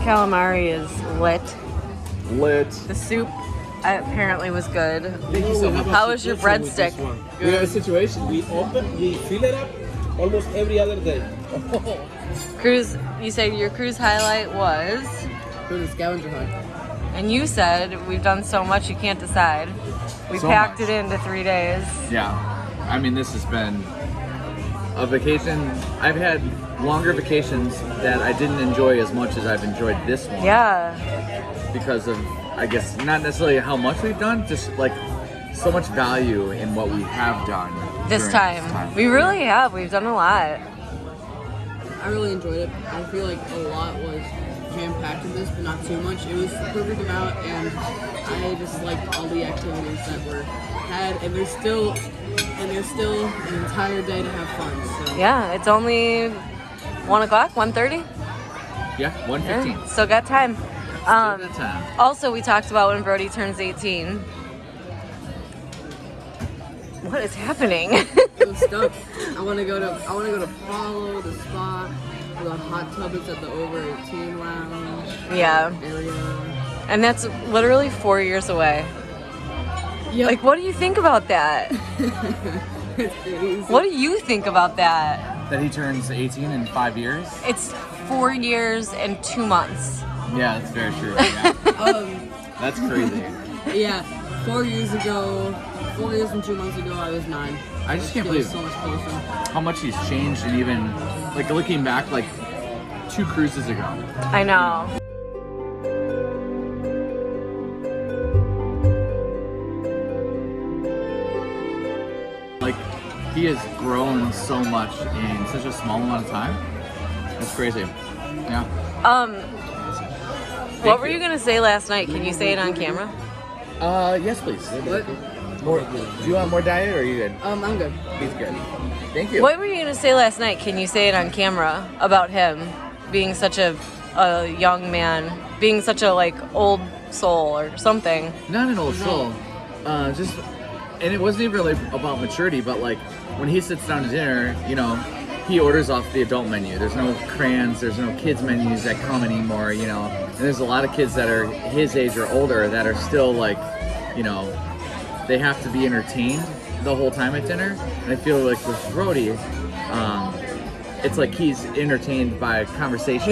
Calamari is lit. Lit. The soup apparently was good. Thank you so much. How was your breadstick? We have a situation. We fill it up almost every other day. Cruise, you said your cruise highlight was? Go to the scavenger hunt. And you said we've done so much you can't decide. We So packed much. it into 3 days. Yeah, I mean, this has been a vacation. I've had longer vacations that I didn't enjoy as much as I've enjoyed this one. Yeah. Because of, I guess, not necessarily how much we've done, just like so much value in what we have done This during time. We really have. We've done a lot. I really enjoyed it. I feel like a lot was jam-packed in this, but not too much. It was the perfect amount, and I just liked all the activities that were had, and there's still an entire day to have fun. So. Yeah, it's only 1 o'clock, 1:30? Yeah, 1:15. Yeah, still got time. Still got time. Also, we talked about when Brody turns 18. What is happening? I'm stuck. I want to go to Follow, the spa, the hot tub is at the over 18 lounge. Yeah. Area. And that's literally 4 years away. Yep. Like, what do you think about that? It's crazy. What do you think about that? That he turns 18 in 5 years? It's 4 years and 2 months. Yeah, that's very true. Yeah. That's crazy. Yeah, 4 years and 2 months ago, I was 9. I just can't Feels believe so much closer. how much he's changed, and even like looking back, like 2 cruises ago. I know. Like, he has grown so much in such a small amount of time. That's crazy. Yeah. What were you gonna say last night? Can you say it on camera? Yes, please. What? More. Do you want more diet, or are you good? I'm good. He's good. Thank you. What were you gonna say last night? Can you say it on camera about him being such a young man, being such a like old soul or something? Not an old soul. Just, and it wasn't even really about maturity, but like when he sits down to dinner, you know, he orders off the adult menu. There's no crayons, there's no kids menus that come anymore, you know. And there's a lot of kids that are his age or older that are still like, you know, they have to be entertained the whole time at dinner. And I feel like with Brody, it's like he's entertained by conversation.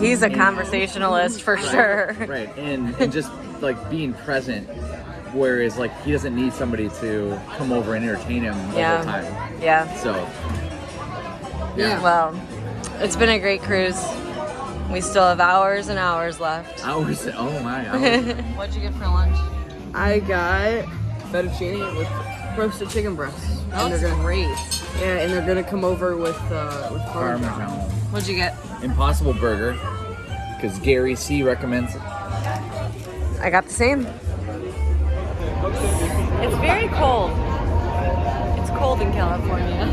He's a conversationalist for sure. Right, and just like being present, whereas like he doesn't need somebody to come over and entertain him the whole time. Yeah. So, Yeah. Well, it's been a great cruise. We still have hours and hours left. hours. Oh my. Hours. What'd you get for lunch? I got fettuccine with roasted chicken breasts. That And looks they're gonna- great. Yeah, and they're gonna come over with Parmesan. Parmesan. What'd you get? Impossible Burger, because Gary C recommends it. I got the same. It's very cold. It's cold in California.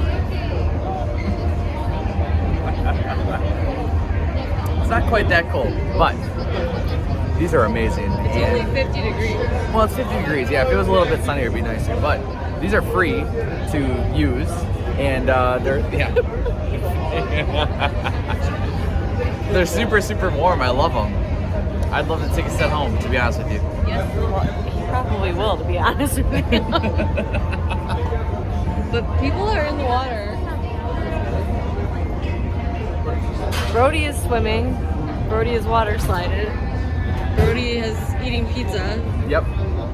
It's not quite that cold, but these are amazing. It's only 50 degrees. Well, it's 50 degrees. Yeah, if it was a little bit sunnier, it'd be nicer. But these are free to use, and they're they're super, super warm. I love them. I'd love to take a set home, to be honest with you. Yes, well, he probably will, to be honest with you. But people are in the water. Brody is swimming. Brody is water slided. Brody is eating pizza. Yep.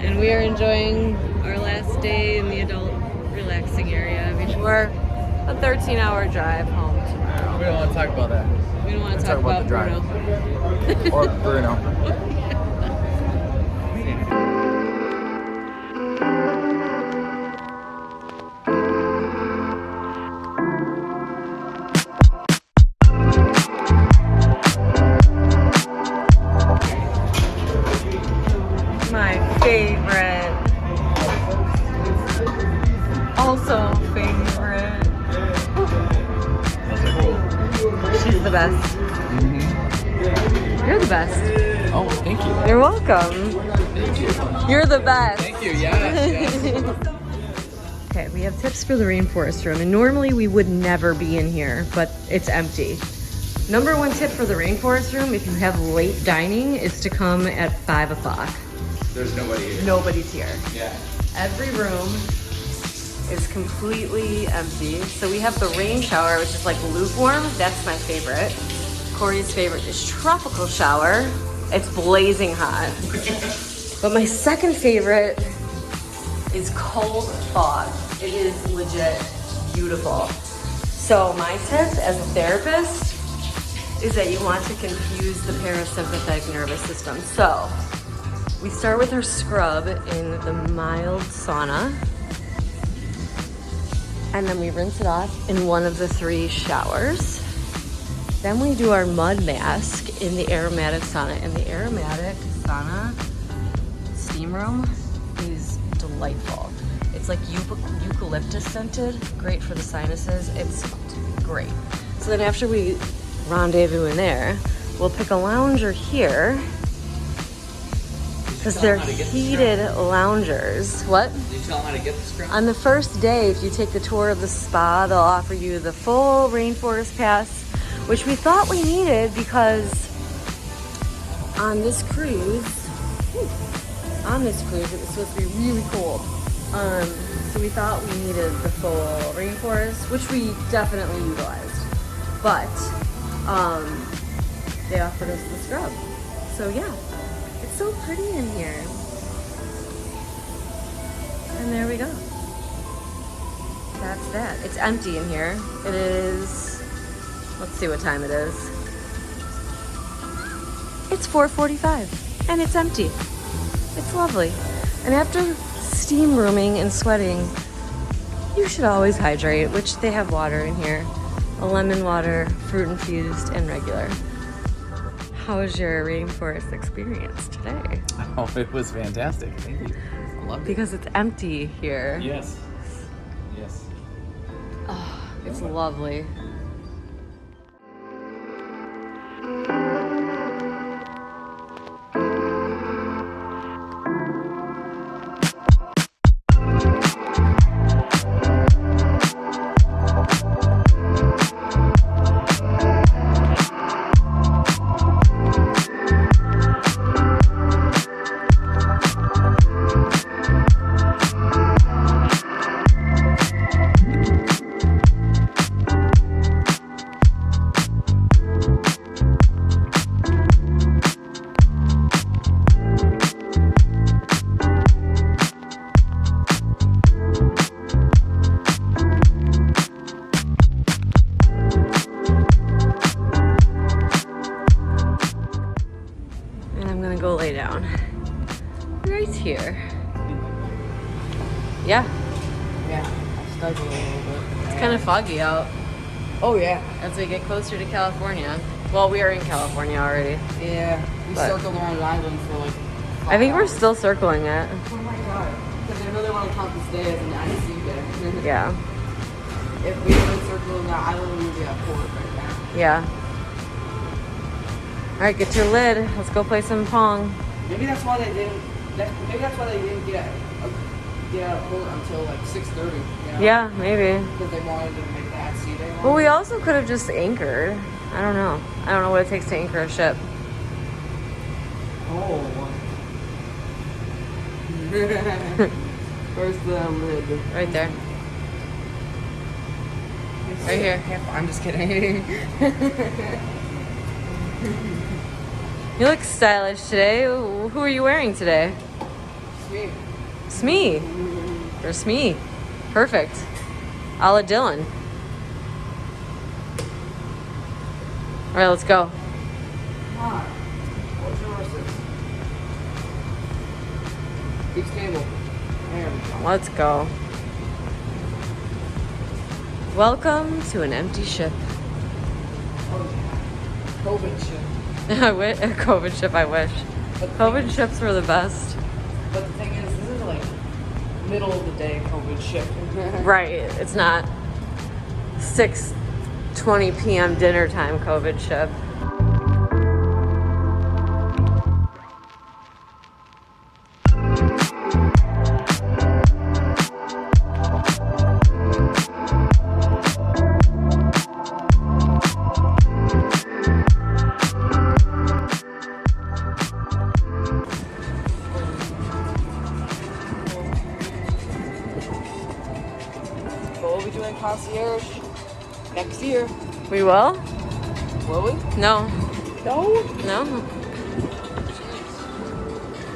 And we are enjoying our last day in the adult relaxing area before a 13-hour drive home tomorrow. We don't want to talk about that. We don't want to talk about about the drive. Bruno. Or Bruno. You're the best. Oh, thank you. You're welcome. Thank you. You're the best. Thank you. Yes. Okay, we have tips for the Rainforest Room, and normally we would never be in here, but it's empty. Number one tip for the Rainforest Room, if you have late dining, is to come at 5 o'clock. There's nobody here. Nobody's here. Yeah. Every room is completely empty. So we have the rain shower, which is like lukewarm. That's my favorite. Corey's favorite is tropical shower. It's blazing hot. But my second favorite is cold fog. It is legit beautiful. So my tip as a therapist is that you want to confuse the parasympathetic nervous system. So we start with our scrub in the mild sauna, and then we rinse it off in one of the 3 showers. Then we do our mud mask in the aromatic sauna. And the aromatic sauna steam room is delightful. It's like eucalyptus scented, great for the sinuses. It's great. So then after we rendezvous in there, we'll pick a lounger here because they're heated loungers. What? Did you tell them how to get the scrub? On the first day, if you take the tour of the spa, they'll offer you the full rainforest pass, which we thought we needed because on this cruise, it was supposed to be really cold. So we thought we needed the full rainforest, which we definitely utilized. But they offered us the scrub. So yeah, it's so pretty in here. And there we go. That's that. It's empty in here. It is, let's see what time it is. It's 4:45 and it's empty. It's lovely. And after steam rooming and sweating, you should always hydrate, which they have water in here. A lemon water, fruit infused, and regular. How was your rainforest experience today? Oh, it was fantastic. Thank you. I loved it. Because it's empty here. Yes. Yes. Oh, it's lovely. Go lay down right here. Yeah, Yeah, I studied a little bit. it's kind of foggy out Oh yeah. as we get closer to California. Well, we are in California already. Yeah. We But- circled around the island for like 5 I think we're hours. still circling it. Oh my god. Because I really want to count this day as an IC day. Yeah, If we had been circling the island, we would be at port right now. yeah. All right, get your lid. Let's go play some Pong. Maybe that's why they didn't. Maybe that's why they didn't get out of port until like 6:30. You know? Yeah, maybe. Because they wanted to make the at sea day. Well, we also could have just anchored. I don't know. I don't know what it takes to anchor a ship. Oh. Where's the lid? Right there. Right here. I'm just kidding. You look stylish today. Who are you wearing today? Sweet. Smee. Or Smee. Perfect. A la Dylan. All right, let's go. Come on. What's your horses? Big stable. There we go. Let's go. Welcome to an empty ship. Oh yeah. COVID shit. A COVID ship, I wish. COVID ships were the best. But the thing is, this is like middle of the day COVID shit. Right. It's not 6:20 p.m. dinner time COVID ship. concierge next year. We will? Will we? No. No. No.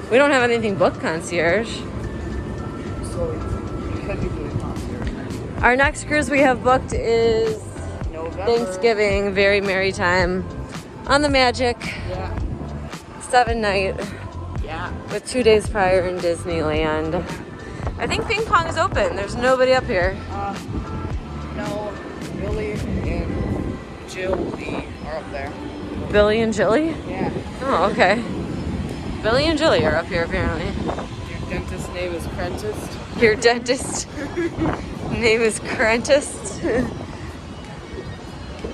We don't have anything booked concierge. So we could be doing concierge next year. Our next cruise we have booked is November. Thanksgiving, very merry time on the Magic, Yeah. 7-night Yeah. with 2 days prior in Disneyland. I think ping pong is open. There's nobody up here. No. Billy and Jill Lee are up there. Billy and Jilly? Yeah. Oh, okay. Billy and Jilly are up here apparently. Your dentist's name is Prentice. Your dentist name is Crentist.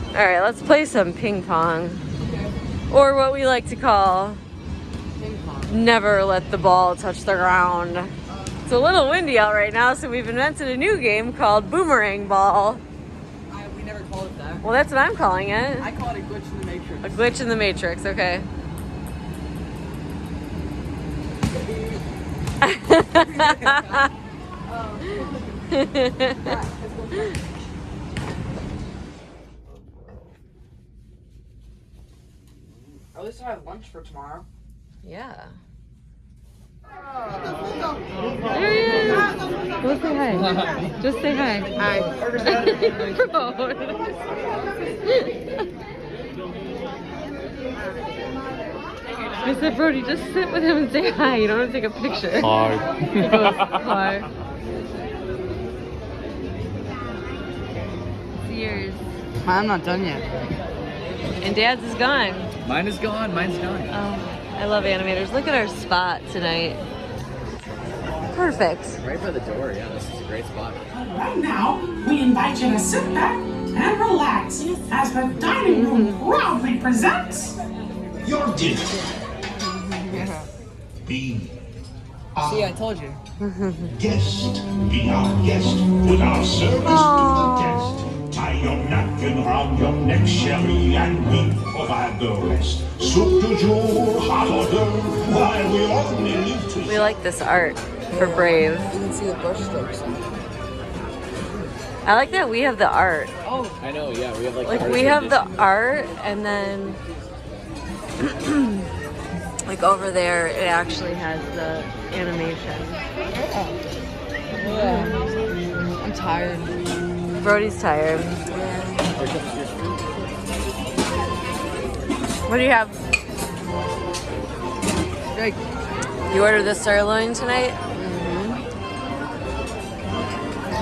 All right, let's play some ping pong. Or what we like to call Ping pong. never let the ball touch the ground. It's a little windy out right now, so we've invented a new game called Boomerang Ball. We never called it that. Well, that's what I'm calling it. I call it a glitch in the matrix. A glitch in the matrix, okay. At least I have lunch for tomorrow. Yeah. There he is. Go say hi. Just say hi. Hi. I said, Brody, just sit with him and say hi. You don't have to take a picture. Hi. He goes, hi. It's yours. I'm not done yet. And Dad's is gone. Mine is gone. Mine's gone. Oh, I love Animators. Look at our spot tonight. Perfect. Right by the door. Yeah, this is a great spot. Right now, we invite you to sit back and relax as the dining room proudly presents Your dinner. Be See, I our told you. guest. Be our guest. Put our service to the test. Tie your napkin round your neck, Sherry, and we provide the rest. Soup du jour, hot hors d'oeuvre, while we only live to We like this art for Brave. You can see the brush strokes. I like that we have the art. Oh, I know. Yeah, we have like. Like the we have the Disney. art, and then like over there, it actually has the animation. yeah. I'm tired. Brody's tired. What do you have? Jake. You ordered the sirloin tonight?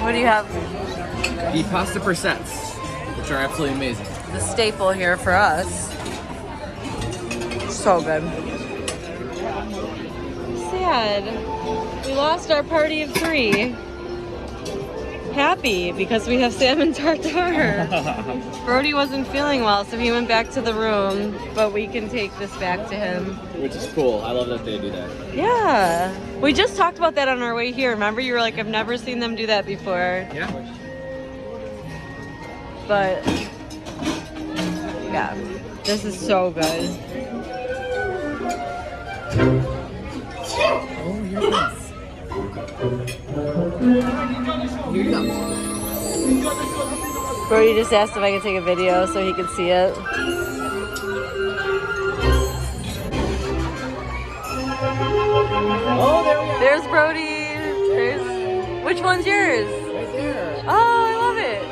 What do you have? The pasta presets, which are absolutely amazing. The staple here for us. So good. Sad. We lost our party of 3. Happy because we have salmon tartare. Brody wasn't feeling well, so he went back to the room, but we can take this back to him. Which is cool. I love that they do that. Yeah. We just talked about that on our way here. Remember, you were like, I've never seen them do that before. Yeah. But yeah, this is so good. Here you go. Brody just asked if I could take a video so he could see it. Oh, there we are. There's Brody. Which one's yours? Right there. Oh, I love it.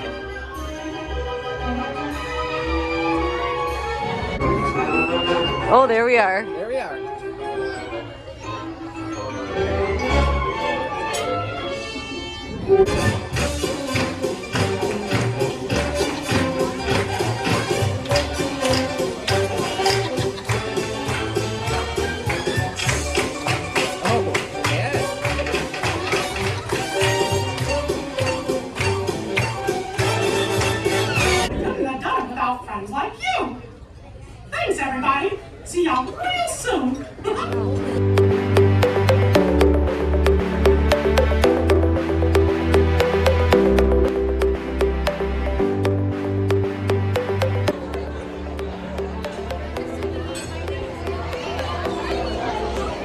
Oh, there we are. There we are. Oh, yeah. couldn't have done it without friends like you. Thanks, everybody. See y'all real soon.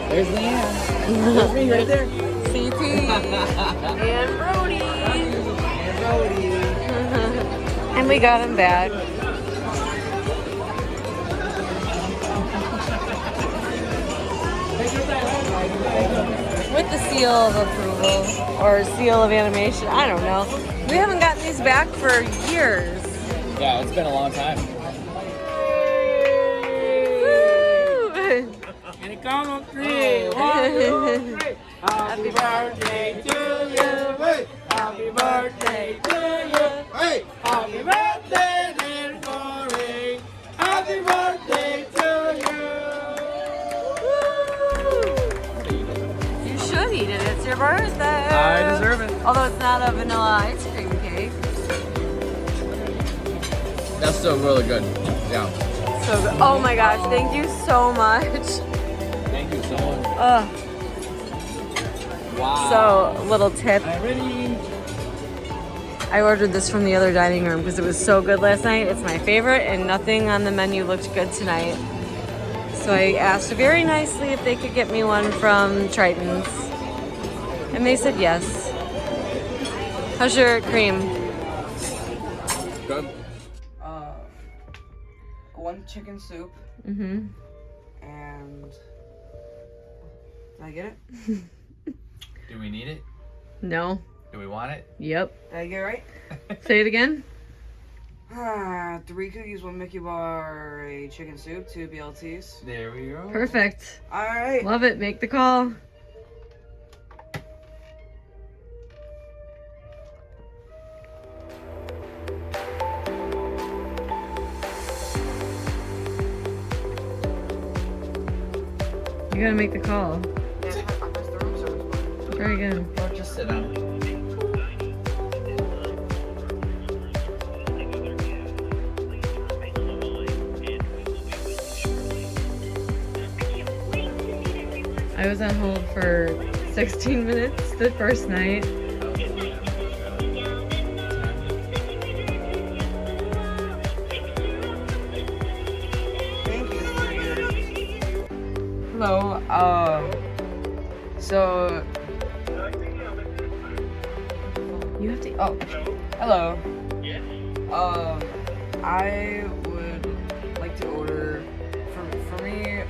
There's Leanne. There's me right there. CT and Brody. And Brody. And we got him back. With the seal of approval or seal of animation, I don't know. We haven't gotten these back for years. Yeah, it's been a long time. Woo! And it comes on 3, 1, 2, 3. Happy birthday to you. Hey. Happy birthday to you. Hey. Happy birthday, dear Corey. Happy birthday to You should eat it. It's your birthday. I deserve it. Although it's not a vanilla ice cream cake. That's still really good. Yeah. So good. Oh my gosh, thank you so much. Thank you so much. Wow. So, little tip. I ordered this from the other dining room because it was so good last night. It's my favorite, and nothing on the menu looked good tonight. So I asked very nicely if they could get me one from Triton's. And they said yes. How's your cream? Good. One chicken soup Mm-hmm. and did I get it? Do we need it? No. Do we want it? Yep. Did I get it right? Say it again. 3 cookies, 1 Mickey bar, a chicken soup, 2 BLTs. There we go. Perfect. All right. Love it. Make the call. You gotta make the call. Try again. Or just sit down. I was on hold for 16 minutes the first night. Hello. So You have to. oh, hello. I would like to order for me